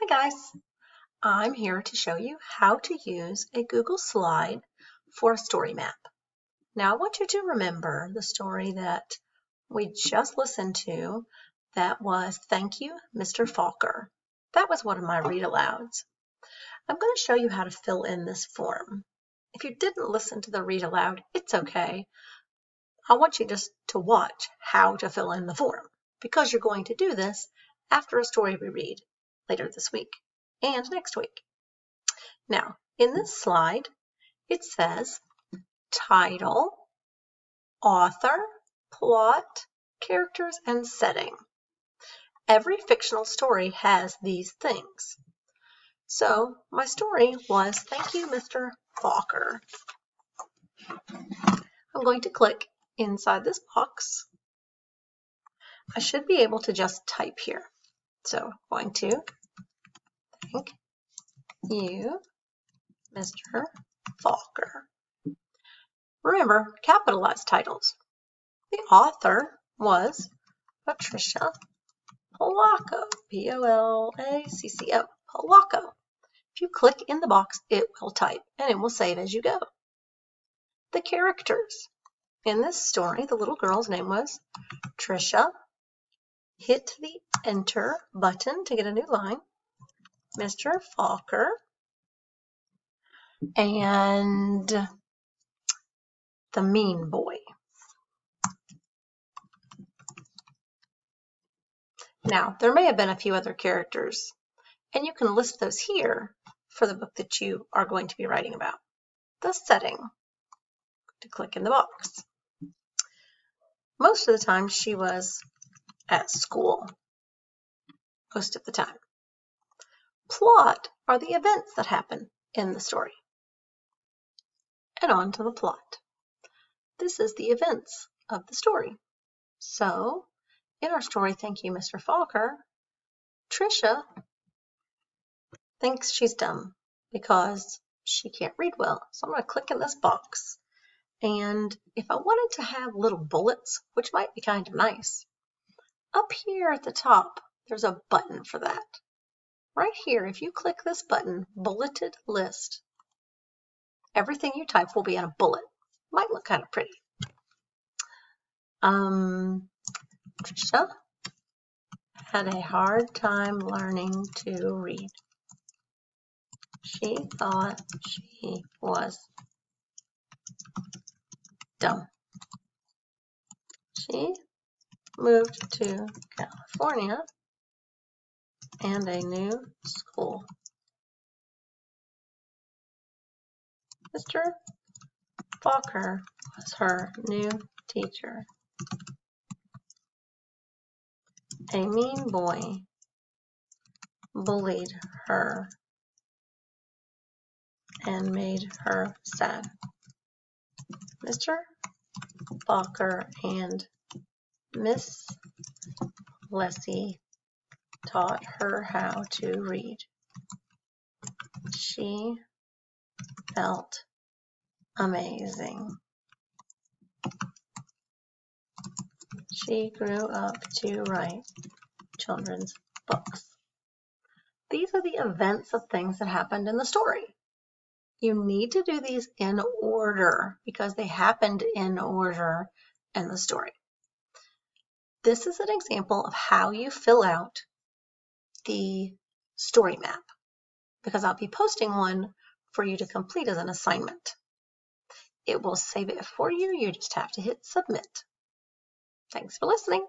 Hi guys, I'm here to show you how to use a Google slide for a story map. Now I want you to remember the story that we just listened to that was Thank You, Mr. Falker. That was one of my read alouds. I'm going to show you how to fill in this form. If you didn't listen to the read aloud, it's okay. I want you just to watch how to fill in the form because you're going to do this after a story we read later this week and next week. Now, in this slide, it says title, author, plot, characters, and setting. Every fictional story has these things. So, my story was Thank You, Mr. Falker. I'm going to click inside this box. I should be able to just type here. So, I'm going to Thank You, Mr. Falker. Remember, capitalized titles. The author was Patricia Polacco, P-O-L-A-C-C-O, Polacco. If you click in the box, it will type and it will save as you go. The characters. In this story, the little girl's name was Trisha. Hit the enter button to get a new line. Mr. Falker. And the mean boy. Now, there may have been a few other characters, and you can list those here for the book that you are going to be writing about. The setting. To click in the box. Most of the time, she was at school. Most of the time. Plot are the events that happen in the story. And on to the plot. This is the events of the story. So, in our story, Thank You, Mr. Falker, Trisha thinks she's dumb because she can't read well. So I'm going to click in this box. And if I wanted to have little bullets, which might be kind of nice, up here at the top, there's a button for that. Right here, if you click this button, bulleted list, everything you type will be in a bullet. Might look kind of pretty. Trisha had a hard time learning to read. She thought she was dumb. She moved to California and a new school. Mr. Falker was her new teacher. A mean boy bullied her and made her sad. Mr. Falker and Miss Leslie taught her how to read. She felt amazing. She grew up to write children's books. These are the events of things that happened in the story. You need to do these in order because they happened in order in the story. This is an example of how you fill out the story map because I'll be posting one for you to complete as an assignment. It will save it for you. You just have to hit submit. Thanks for listening.